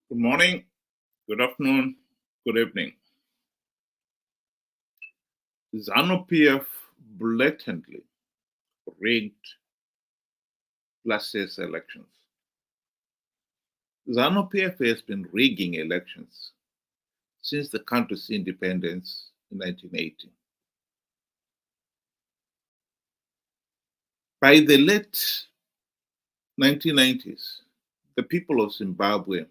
Good morning, good afternoon, good evening. Zanu PF blatantly rigged last year's elections. Zanu PF has been rigging elections since the country's independence in 1980. By the late 1990s, the people of Zimbabwe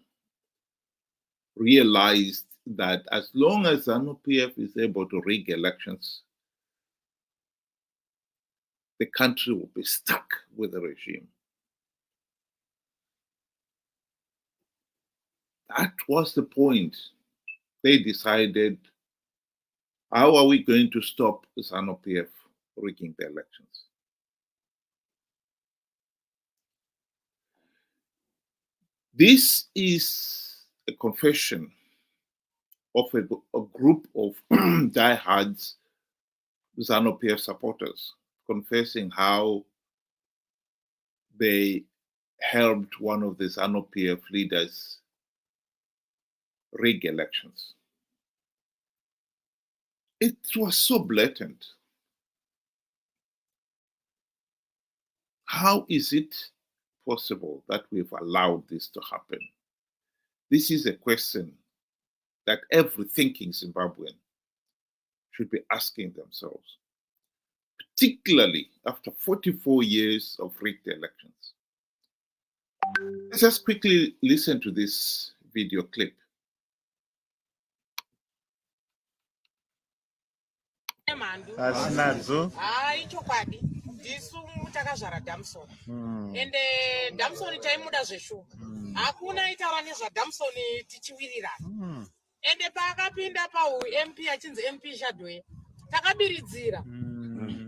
realized that as long as Zanu PF is able to rig elections, the country will be stuck with the regime. That was the point. They decided, how are we going to stop Zanu PF rigging the elections? This is a confession of a group of diehards Zanu PF supporters, confessing how they helped one of the Zanu PF leaders rig elections. It was so blatant. How is it possible that we've allowed this to happen? This is a question that every thinking Zimbabwean should be asking themselves, particularly after 44 years of rigged elections. Let's just quickly listen to this video clip. Asinadzo. Chokwadi ndisu takazvara Damson ende Damson taimuda zveshu hakuna itaura nezvaDamson tichiwirirana ende paakapinda MP achinzi MP Shadwe takabiridzira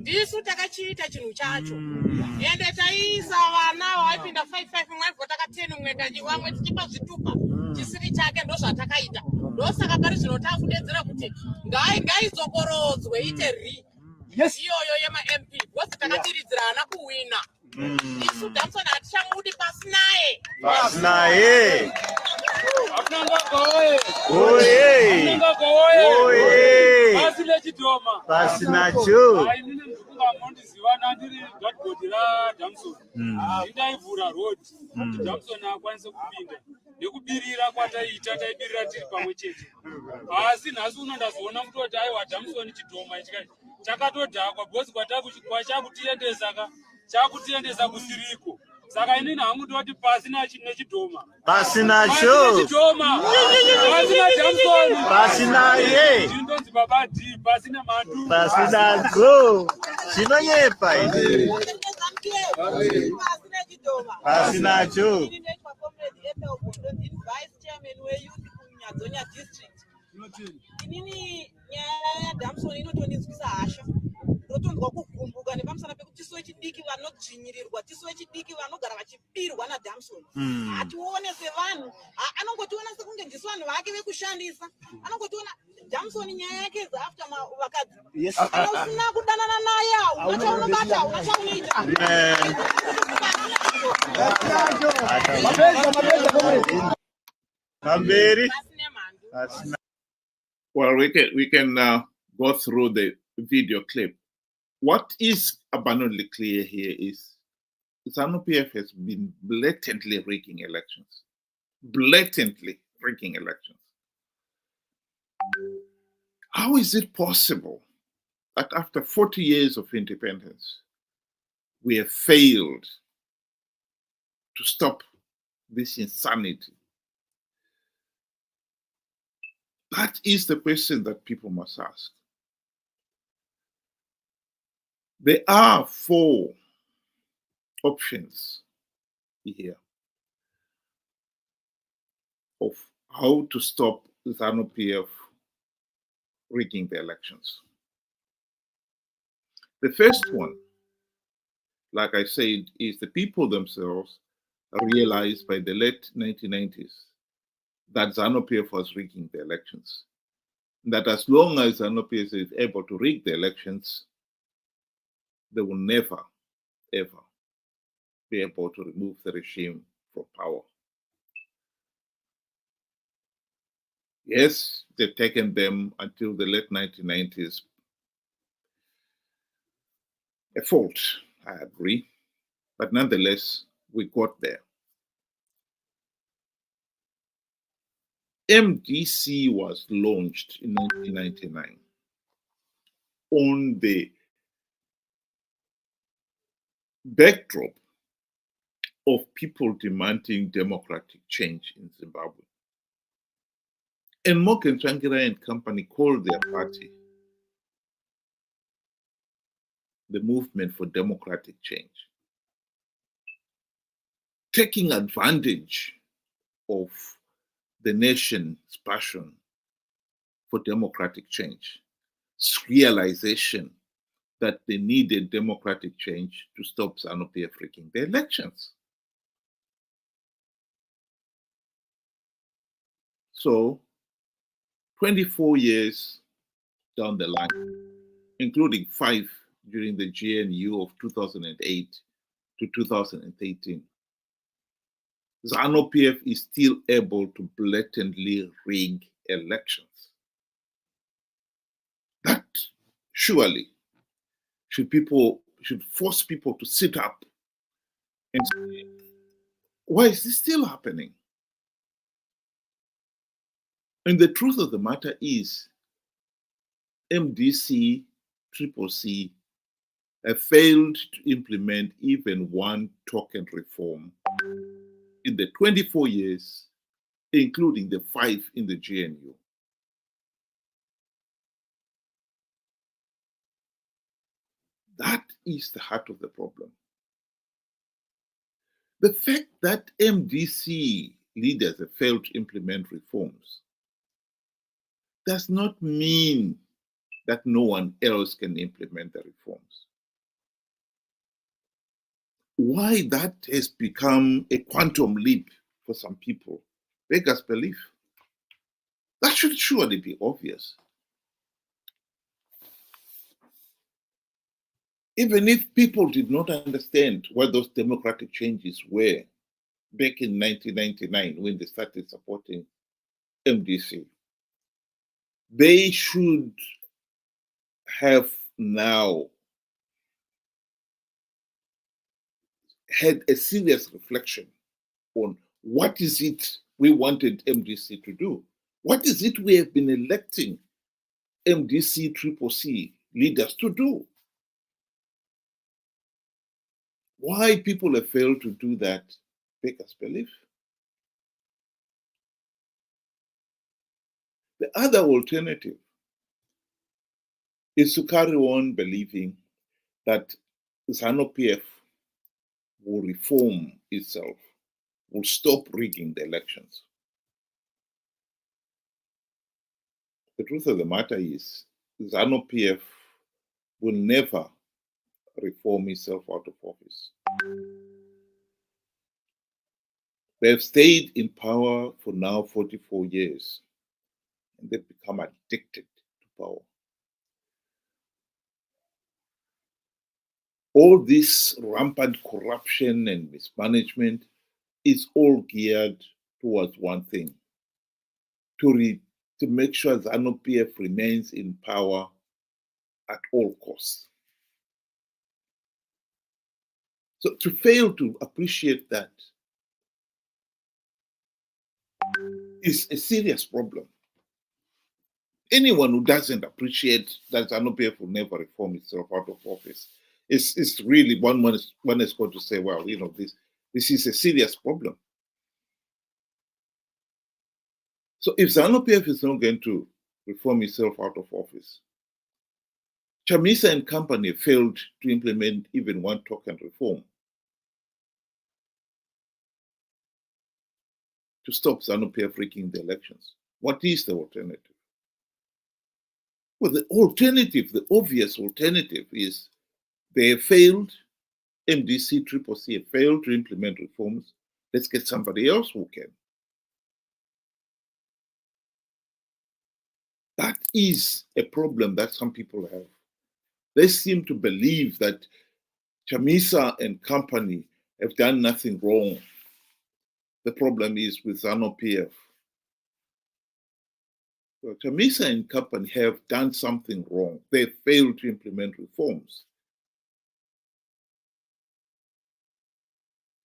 ndisu takachiita chinhu chacho ende taiisa vana vaipinda 5 mwaivhota 10 umwe wamwe tichipa zvitupa chisiri chake ndozvatakaita ndosaka pari zvino takudedzera kuti ngaidzokorodzwe ite ri iyoyo yema-MP because takatiridzirana kuwina isu Damson hatichamudi pasinaye pasinacho ndizivana ndiri gadgod raDamson ndaivhura road kuti Damson akwanise kupinda nekubirira kwataiita taibirira tiri pamwe chete asi nhasi uno ndazoona kutoti aiwa Damson chidhoma ichi chakatodhakwa bhosi chakutiendesa kusiriko saka inini hangu ndoti pasina nechidhoma pasinacho pasina Damson pasinaye ndinonzi baba D pasina mandu pasinadzo chinonyepa ine pasinacho inini nyaya yaDamson inotondinzwisa hasha ndotonzwa kugumbuka nepamusana pekuti tisu vechidiki vanodzvinyirirwa tisu vechidiki vanogara vachipirwa naDamson hatione sevanhu anongotiona sekunge ndisu vanhu vake vekushandisa anongotiona Damson nyaya yake after vakadzi anosina kudanana naye unachaunobata unachaunoita Well, we can go through the video clip. What is abundantly clear here is Zanu PF has been blatantly rigging elections. Blatantly rigging elections. How is it possible that after 40 years of independence, we have failed to stop this insanity? That is the question that people must ask. There are 4 options here of how to stop Zanu PF rigging the elections. The first one, like I said, is the people themselves realized by the late 1990s that Zanu PF was rigging the elections. That as long as Zanu PF is able to rig the elections, they will never, ever be able to remove the regime from power. Yes, they've taken them until the late 1990s. A fault, I agree. But nonetheless, we got there. MDC was launched in 1999 on the backdrop of people demanding democratic change in Zimbabwe. And Morgan Tsvangirai and company called their party the Movement for Democratic Change, taking advantage of the nation's passion for democratic change, realization that they needed democratic change to stop Zanu PF rigging the elections. So, 24 years down the line, including 5 during the GNU of 2008 to 2018, Zanu PF is still able to blatantly rig elections. That surely should force people to sit up and say, why is this still happening? And the truth of the matter is, MDC, CCC have failed to implement even one token reform in the 24 years, including the 5 in the GNU. That is the heart of the problem. The fact that MDC leaders have failed to implement reforms does not mean that no one else can implement the reforms. Why that has become a quantum leap for some people, beggars belief. That should surely be obvious. Even if people did not understand what those democratic changes were back in 1999 when they started supporting MDC, they should have now had a serious reflection on what is it we wanted MDC to do? What is it we have been electing MDC, CCC leaders to do? Why people have failed to do that, beggars belief. The other alternative is to carry on believing that Zanu PF will reform itself, will stop rigging the elections. The truth of the matter is, Zanu PF will never reform itself out of office. They have stayed in power for now 44 years, and they've become addicted to power. All this rampant corruption and mismanagement is all geared towards one thing, to make sure Zanu PF remains in power at all costs. So to fail to appreciate that is a serious problem. Anyone who doesn't appreciate that Zanu PF will never reform itself out of office, it's really one is going to say, well, this is a serious problem. So if Zanu PF is not going to reform itself out of office, Chamisa and company failed to implement even one token reform to stop Zanu PF rigging the elections. What is the alternative? Well, the alternative, the obvious alternative is they have failed, MDC, CCC have failed to implement reforms. Let's get somebody else who can. That is a problem that some people have. They seem to believe that Chamisa and company have done nothing wrong. The problem is with Zanu PF. So Chamisa and company have done something wrong. They failed to implement reforms.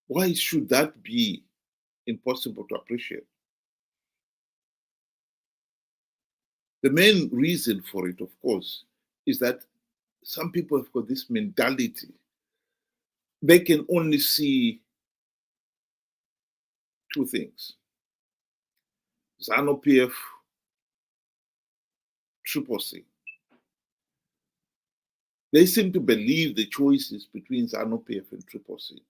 Why should that be impossible to appreciate? The main reason for it, of course, is that some people have got this mentality. They can only see two things: Zanu PF, C. They seem to believe the choices between Zanu PF and C.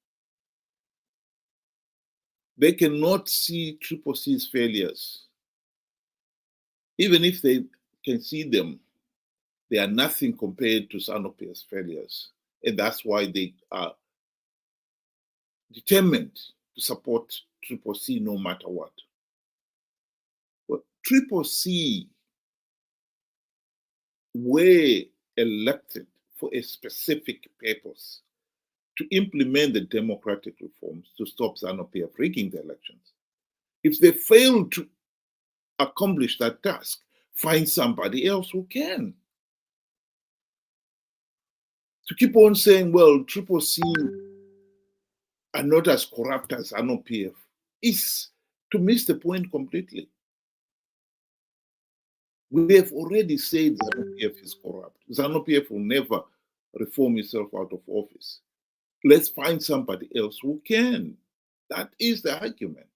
They cannot see C's failures. Even if they can see them, they are nothing compared to Zanu PF's failures. And that's why they are determined to support C no matter what. But C were elected for a specific purpose, to implement the democratic reforms to stop Zanu PF rigging the elections. If they fail to accomplish that task, find somebody else who can. To keep on saying, well, C are not as corrupt as Zanu PF is to miss the point completely. We have already said Zanu PF is corrupt. Zanu PF will never reform itself out of office. Let's find somebody else who can. That is the argument.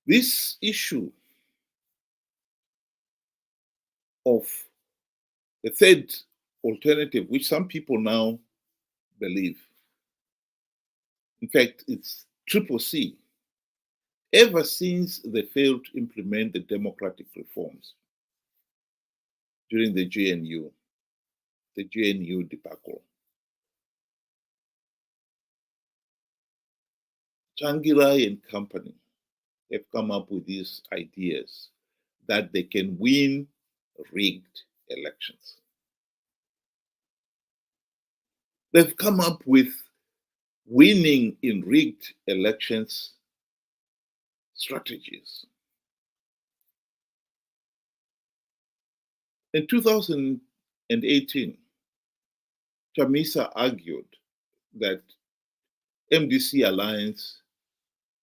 This issue of the third alternative, which some people now believe, in fact, it's C. Ever since they failed to implement the democratic reforms during the GNU debacle, Changirai and company have come up with these ideas that they can win rigged elections. They've come up with winning in rigged elections strategies. In 2018, Chamisa argued that MDC Alliance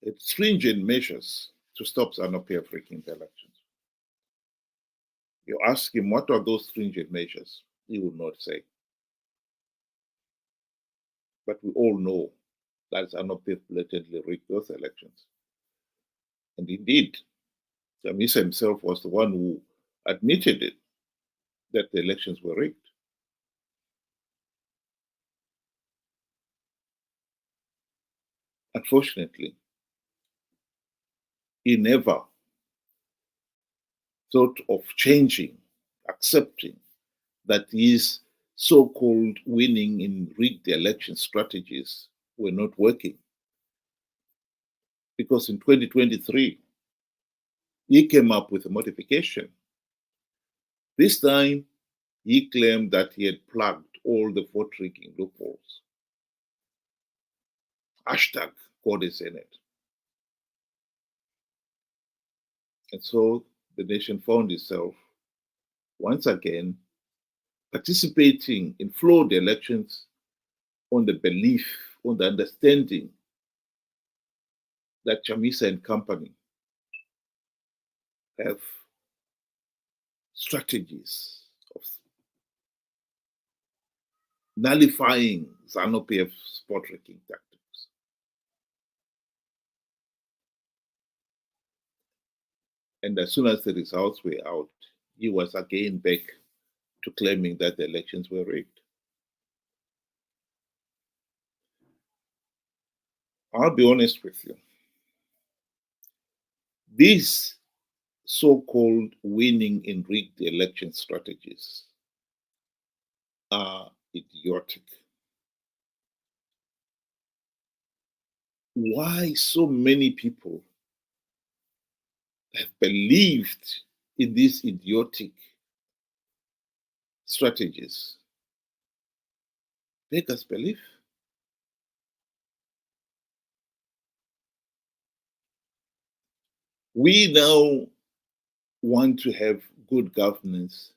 had stringent measures to stop Zanu PF rigging the elections. You ask him, what are those stringent measures? He will not say. But we all know that Zanu PF blatantly rigged those elections. And indeed, Chamisa himself was the one who admitted it, that the elections were rigged. Unfortunately, he never thought of changing, accepting that his so-called winning in rigged election strategies were not working. Because in 2023, he came up with a modification. This time, he claimed that he had plugged all the vote rigging loopholes. Hashtag God is in it. And so the nation found itself once again participating in flawed elections on the belief, on the understanding that Chamisa and company have strategies of nullifying Zanu PF's vote rigging tactics. And as soon as the results were out, he was again back to claiming that the elections were rigged. I'll be honest with you. These so-called winning in rigged election strategies are idiotic. Why so many people have believed in these idiotic strategies? Beggars belief. We now want to have good governance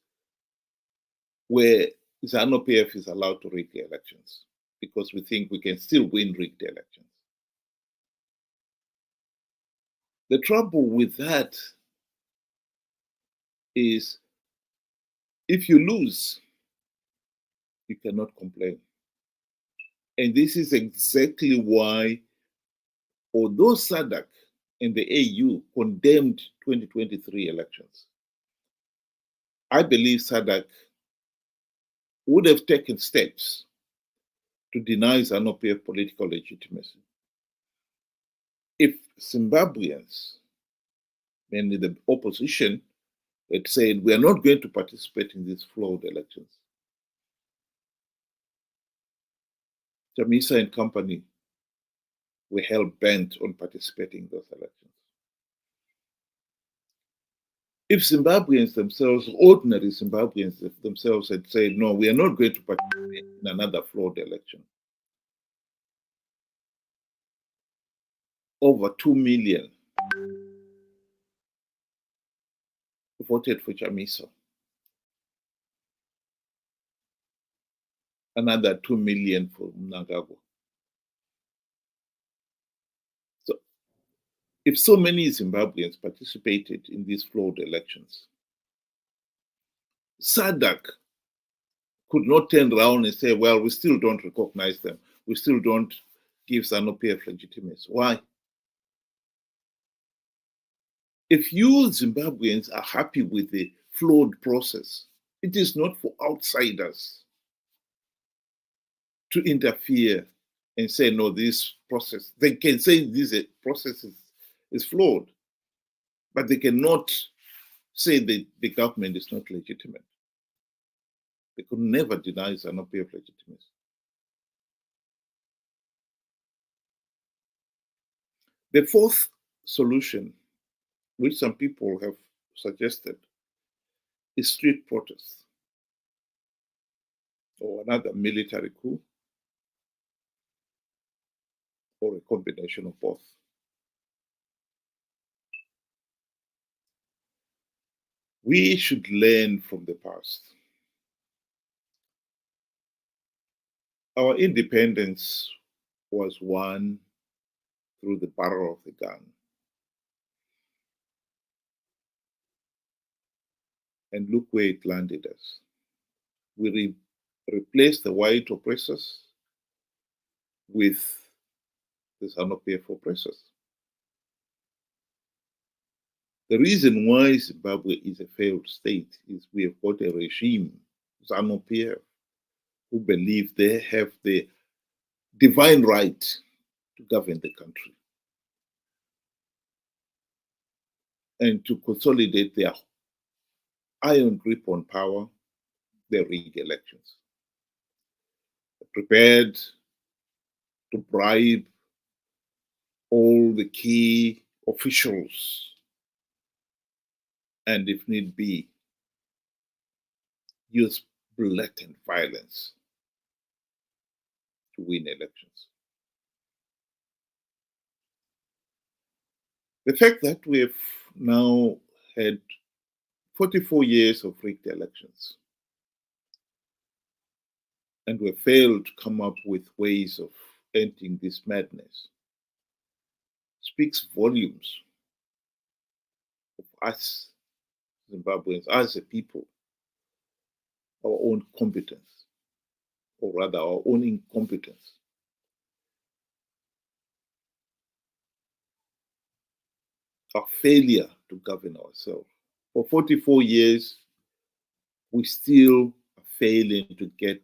where Zanu PF is allowed to rig the elections because we think we can still win rigged elections. The trouble with that is if you lose, you cannot complain. And this is exactly why, although SADC and the AU condemned 2023 elections, I believe SADC would have taken steps to deny Zanu PF political legitimacy if Zimbabweans, mainly the opposition, had said, we are not going to participate in these flawed elections. Chamisa and company were hell-bent on participating in those elections. If Zimbabweans themselves, ordinary Zimbabweans themselves had said, no, we are not going to participate in another flawed election, over 2 million voted for Chamisa. Another 2 million for Mnangagwa. So if so many Zimbabweans participated in these flawed elections, SADC could not turn around and say, well, we still don't recognize them. We still don't give Zanu PF legitimacy. Why? If you Zimbabweans are happy with the flawed process, it is not for outsiders to interfere and say, no, this process, they can say this process is flawed, but they cannot say that the government is not legitimate. They could never deny Zanu PF legitimacy. The fourth solution, which some people have suggested, is street protests or another military coup or a combination of both. We should learn from the past. Our independence was won through the barrel of the gun. And look where it landed us. We replaced the white oppressors with the Zanu PF oppressors. The reason why Zimbabwe is a failed state is we have got a regime, Zanu PF, who believe they have the divine right to govern the country and to consolidate their iron grip on power, they rig elections. They're prepared to bribe all the key officials and, if need be, use blatant violence to win elections. The fact that we have now had 44 years of rigged elections and we failed to come up with ways of ending this madness speaks volumes of us Zimbabweans as a people, our own competence, or rather our own incompetence. Our failure to govern ourselves. For 44 years, we still are failing to get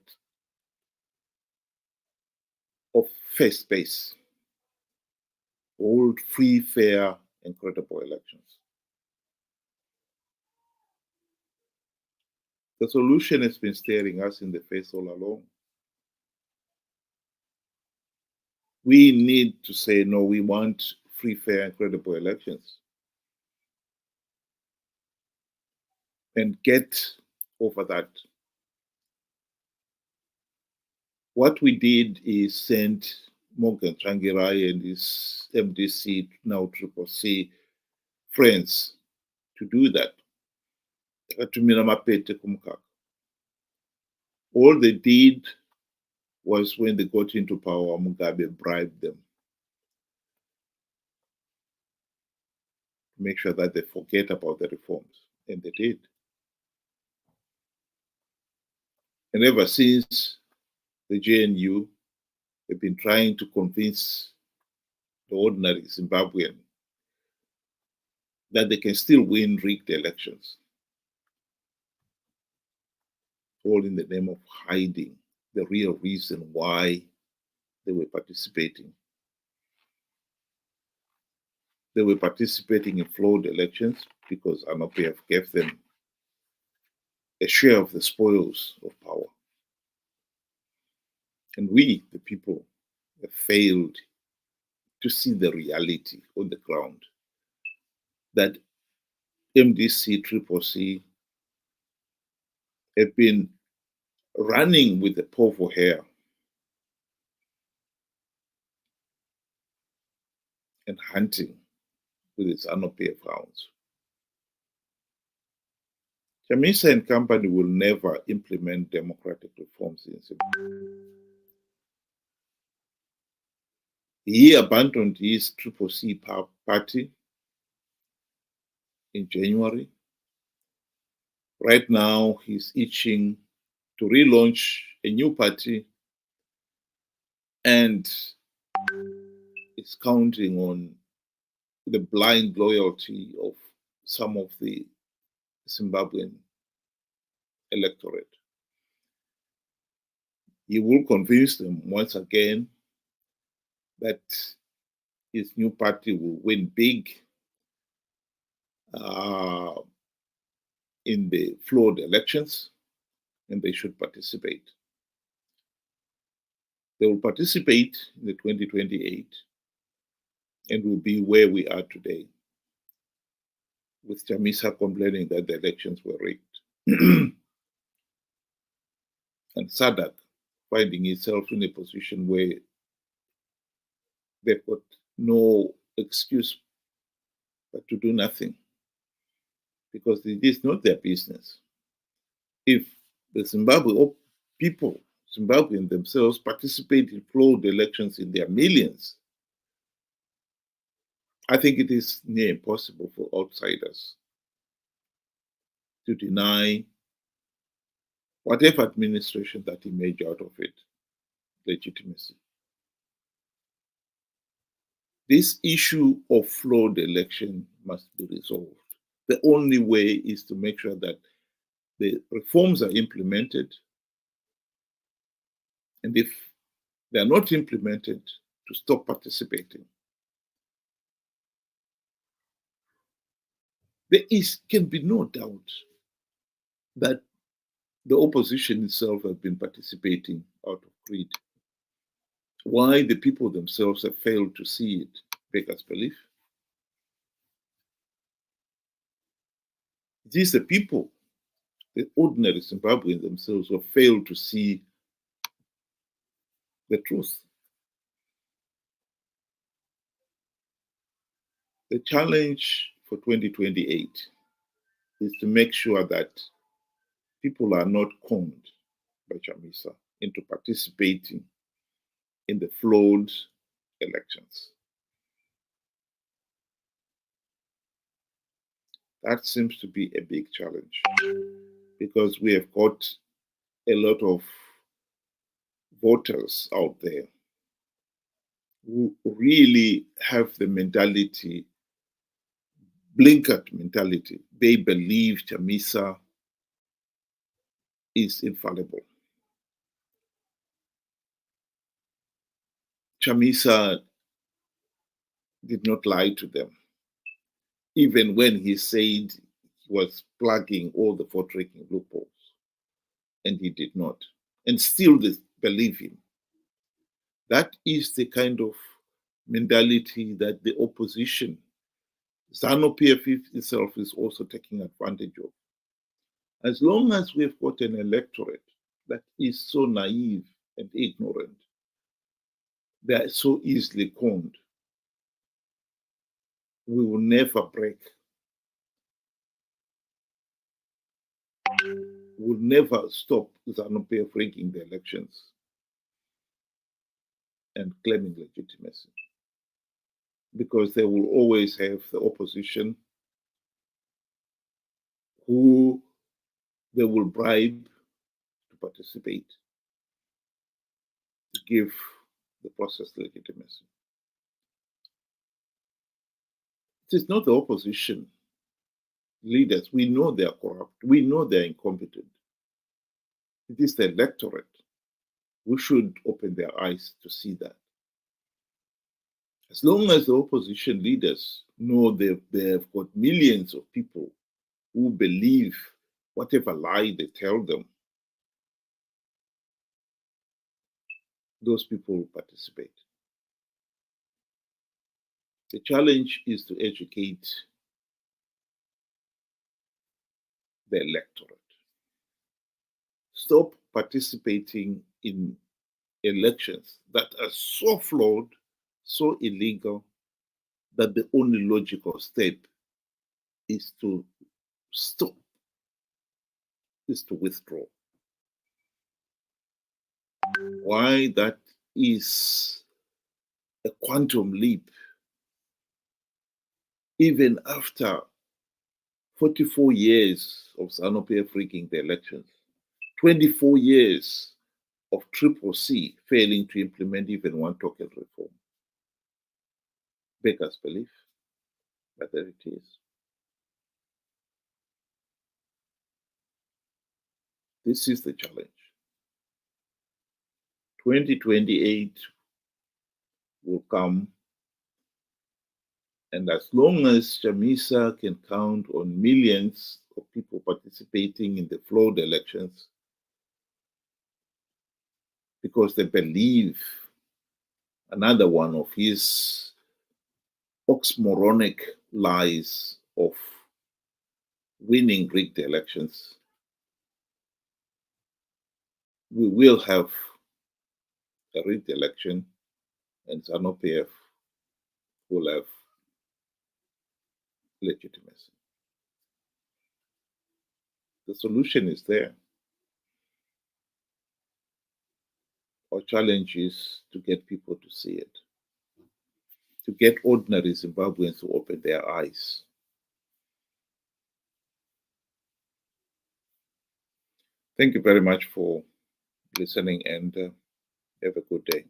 off first base, hold free, fair, and credible elections. The solution has been staring us in the face all along. We need to say, no, we want free, fair, and credible elections. And get over that. What we did is send Morgan Tsvangirai and his MDC, now Triple C, friends to do that. All they did was when they got into power, Mugabe bribed them to make sure that they forget about the reforms, and they did. And ever since, the JNU have been trying to convince the ordinary Zimbabwean that they can still win rigged elections, all in the name of hiding the real reason why they were participating. They were participating in flawed elections because Zanu PF gave them a share of the spoils of power. And we, the people, have failed to see the reality on the ground that MDC, CCC have been running with the powerful hair and hunting with its Zanu PF hounds. Chamisa and company will never implement democratic reforms in Zimbabwe. He abandoned his CCC party in January. Right now, he's itching to relaunch a new party and is counting on the blind loyalty of some of the Zimbabwean electorate. He will convince them once again that his new party will win big in the flawed elections, and they should participate. They will participate in the 2028 and will be where we are today, with Chamisa complaining that the elections were rigged. And SADC finding itself in a position where they've got no excuse but to do nothing, because it is not their business. If the Zimbabwe people, Zimbabweans themselves, participate in flawed elections in their millions, I think it is near impossible for outsiders to deny whatever administration that emerge out of it legitimacy. This issue of flawed election must be resolved. The only way is to make sure that the reforms are implemented, and if they are not implemented, to stop participating. There can be no doubt that the opposition itself have been participating out of greed. Why the people themselves have failed to see it, beggars belief. It is the people, the ordinary Zimbabweans themselves, who have failed to see the truth. The challenge for 2028 is to make sure that people are not conned by Chamisa into participating in the flawed elections. That seems to be a big challenge, because we have got a lot of voters out there who really have the mentality, blinkered mentality. They believe Chamisa is infallible. Chamisa did not lie to them, even when he said he was plugging all the vote-taking loopholes, and he did not. And still they believe him. That is the kind of mentality that the opposition, Zanu PF itself, is also taking advantage of. As long as we've got an electorate that is so naive and ignorant, they are so easily conned, we will never break will never stop Zanu PF rigging the elections and claiming legitimacy, because they will always have the opposition who they will bribe to participate, to give the process legitimacy. It is not the opposition leaders. We know they are corrupt. We know they are incompetent. It is the electorate. We should open their eyes to see that. As long as the opposition leaders know they have got millions of people who believe whatever lie they tell them, those people will participate. The challenge is to educate the electorate. Stop participating in elections that are so flawed, so illegal, that the only logical step is to stop, is to withdraw. Why that is a quantum leap, even after 44 years of Zanu PF rigging the elections, 24 years of Triple C failing to implement even one token reform. Beggars belief, but there it is. This is the challenge. 2028 will come, and as long as Chamisa can count on millions of people participating in the flawed elections because they believe another one of his oxymoronic lies of winning rigged elections, we will have a rigged election, and Zanu PF will have legitimacy. The solution is there. Our challenge is to get people to see it, to get ordinary Zimbabweans to open their eyes. Thank you very much for listening, and have a good day.